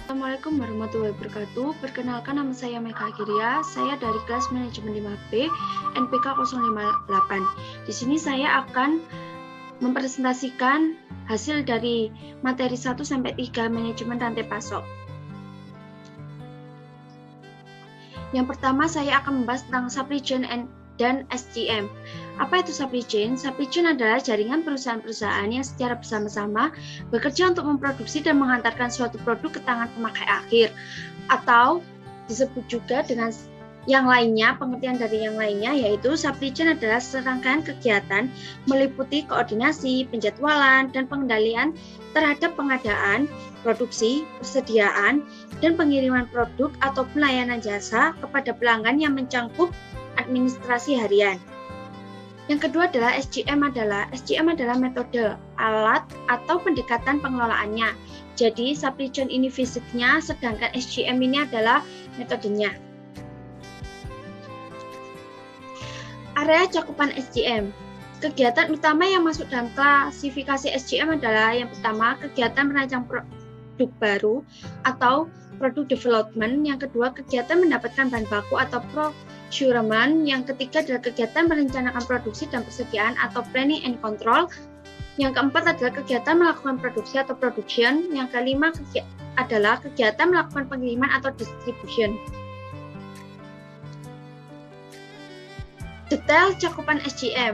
Assalamualaikum warahmatullahi wabarakatuh. Perkenalkan, nama saya Mega Agiria. Saya dari kelas manajemen 5B NPK 058. Di sini saya akan mempresentasikan hasil dari materi 1 sampai 3 manajemen rantai pasok. Yang pertama, saya akan membahas tentang supply chain dan SCM. Apa itu supply chain? Supply chain adalah jaringan perusahaan-perusahaan yang secara bersama-sama bekerja untuk memproduksi dan mengantarkan suatu produk ke tangan pemakai akhir, atau disebut juga dengan yang lainnya. Pengertian dari yang lainnya yaitu supply chain adalah serangkaian kegiatan meliputi koordinasi, penjadwalan, dan pengendalian terhadap pengadaan, produksi, persediaan, dan pengiriman produk atau pelayanan jasa kepada pelanggan yang mencakup administrasi harian. Yang kedua adalah SCM adalah metode, alat, atau pendekatan pengelolaannya. Jadi supply chain ini fisiknya, sedangkan SCM ini adalah metodenya. Area cakupan SCM. Kegiatan utama yang masuk dalam klasifikasi SCM adalah yang pertama, kegiatan merancang produk baru atau product development. Yang kedua, kegiatan mendapatkan bahan baku atau procurement. Yang ketiga adalah kegiatan merencanakan produksi dan persediaan atau planning and control. Yang keempat adalah kegiatan melakukan produksi atau production. Yang kelima adalah kegiatan melakukan pengiriman atau distribution. Detail cakupan SCM.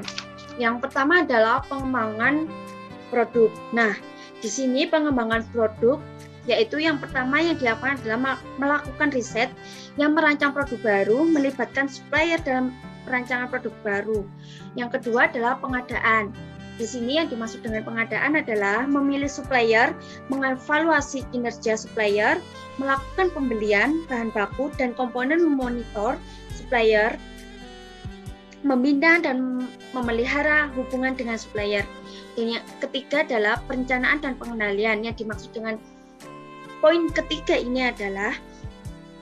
Yang pertama adalah pengembangan produk. Nah, di sini pengembangan produk yaitu yang pertama yang dilakukan adalah melakukan riset yang merancang produk baru, melibatkan supplier dalam perancangan produk baru. Yang kedua adalah pengadaan. Di sini yang dimaksud dengan pengadaan adalah memilih supplier, mengevaluasi kinerja supplier, melakukan pembelian bahan baku dan komponen, memonitor supplier, membina dan memelihara hubungan dengan supplier. Dan yang ketiga adalah perencanaan dan pengendalian. Yang dimaksud dengan poin ketiga ini adalah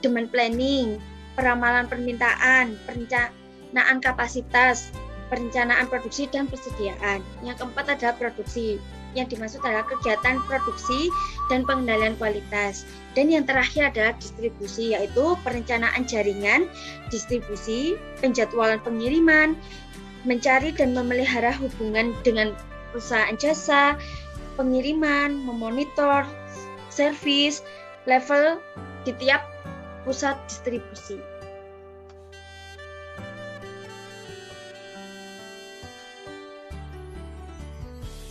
demand planning, peramalan permintaan, perencanaan kapasitas, perencanaan produksi dan persediaan. Yang keempat adalah produksi. Yang dimaksud adalah kegiatan produksi dan pengendalian kualitas. Dan yang terakhir adalah distribusi, yaitu perencanaan jaringan, distribusi, penjadwalan pengiriman, mencari dan memelihara hubungan dengan perusahaan jasa, pengiriman, memonitor, servis, level di tiap pusat distribusi.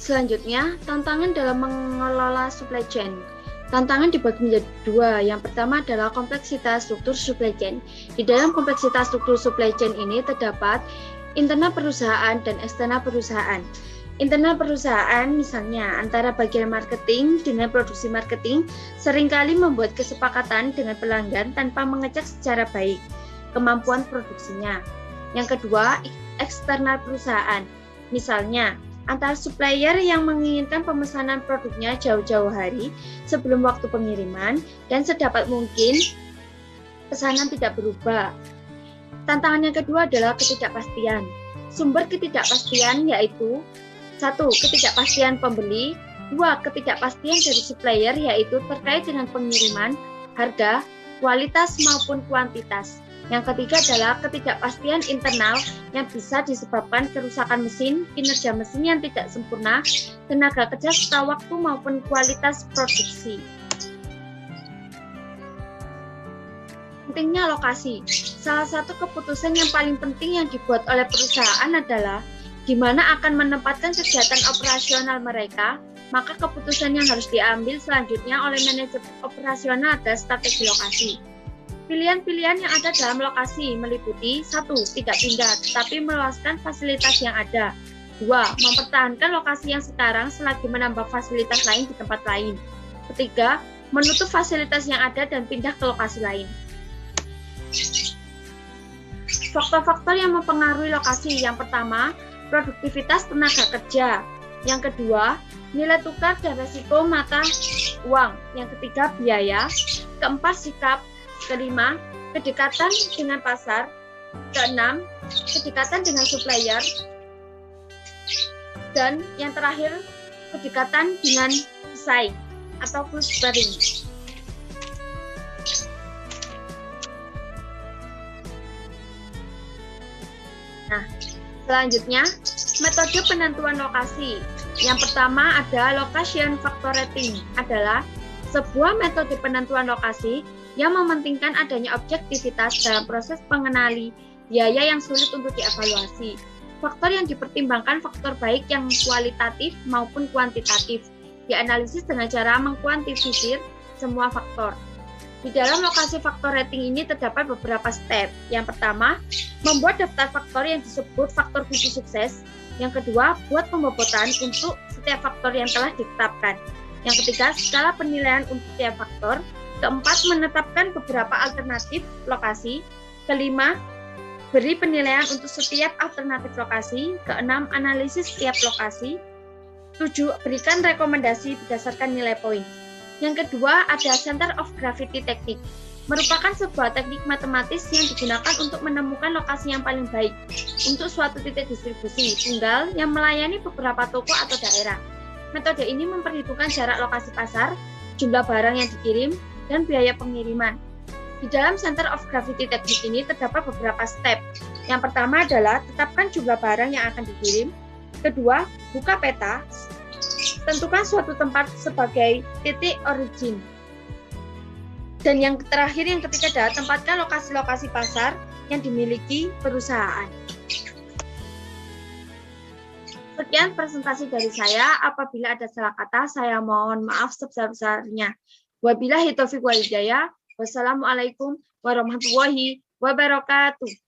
Selanjutnya, tantangan dalam mengelola supply chain. Tantangan dibagi menjadi dua. Yang pertama adalah kompleksitas struktur supply chain. Di dalam kompleksitas struktur supply chain ini terdapat internal perusahaan dan eksternal perusahaan. Internal perusahaan misalnya antara bagian marketing dengan produksi marketing seringkali membuat kesepakatan dengan pelanggan tanpa mengecek secara baik kemampuan produksinya. Yang kedua, eksternal perusahaan. Misalnya antara supplier yang menginginkan pemesanan produknya jauh-jauh hari sebelum waktu pengiriman dan sedapat mungkin pesanan tidak berubah. Tantangan yang kedua adalah ketidakpastian. Sumber ketidakpastian yaitu 1. Ketidakpastian pembeli, 2. Ketidakpastian dari supplier yaitu terkait dengan pengiriman, harga, kualitas maupun kuantitas. Yang ketiga adalah ketidakpastian internal yang bisa disebabkan kerusakan mesin, kinerja mesin yang tidak sempurna, tenaga kerja serta waktu maupun kualitas produksi. Pentingnya lokasi. Salah satu keputusan yang paling penting yang dibuat oleh perusahaan adalah di mana akan menempatkan kegiatan operasional mereka. Maka keputusan yang harus diambil selanjutnya oleh manajer operasional adalah strategi lokasi. Pilihan-pilihan yang ada dalam lokasi meliputi 1. Tidak pindah, tetapi meluaskan fasilitas yang ada. 2. Mempertahankan lokasi yang sekarang selagi menambah fasilitas lain di tempat lain. Ketiga, menutup fasilitas yang ada dan pindah ke lokasi lain. Faktor-faktor yang mempengaruhi lokasi. Yang pertama, produktivitas tenaga kerja. Yang kedua, nilai tukar dan resiko mata uang. Yang ketiga, biaya. Keempat, sikap. Kelima, kedekatan dengan pasar. Keenam, kedekatan dengan supplier. Dan yang terakhir, kedekatan dengan pesaing atau clustering. Nah, selanjutnya metode penentuan lokasi. Yang pertama ada location factor rating, adalah sebuah metode penentuan lokasi yang mementingkan adanya objektivitas dalam proses pengenali biaya yang sulit untuk dievaluasi. Faktor yang dipertimbangkan faktor baik yang kualitatif maupun kuantitatif. Dianalisis dengan cara mengkuantifisir semua faktor. Di dalam lokasi faktor rating ini terdapat beberapa step. Yang pertama, membuat daftar faktor yang disebut faktor kunci sukses. Yang kedua, buat pembobotan untuk setiap faktor yang telah ditetapkan. Yang ketiga, skala penilaian untuk setiap faktor. Keempat, menetapkan beberapa alternatif lokasi. Kelima, beri penilaian untuk setiap alternatif lokasi. Keenam, analisis setiap lokasi. 7, berikan rekomendasi berdasarkan nilai poin. Yang kedua, ada Center of Gravity Technique. Merupakan sebuah teknik matematis yang digunakan untuk menemukan lokasi yang paling baik untuk suatu titik distribusi tunggal yang melayani beberapa toko atau daerah. Metode ini memperhitungkan jarak lokasi pasar, jumlah barang yang dikirim, dan biaya pengiriman. Di dalam Center of Gravity Technique ini terdapat beberapa step. Yang pertama adalah tetapkan jumlah barang yang akan dikirim. Kedua, buka peta. Tentukan suatu tempat sebagai titik origin. Dan yang terakhir, yang ketiga adalah tempatkan lokasi-lokasi pasar yang dimiliki perusahaan. Sekian presentasi dari saya. Apabila ada salah kata, saya mohon maaf sebesar-besarnya. Wabillahi taufiq wal hidayah. Wassalamualaikum warahmatullahi wabarakatuh.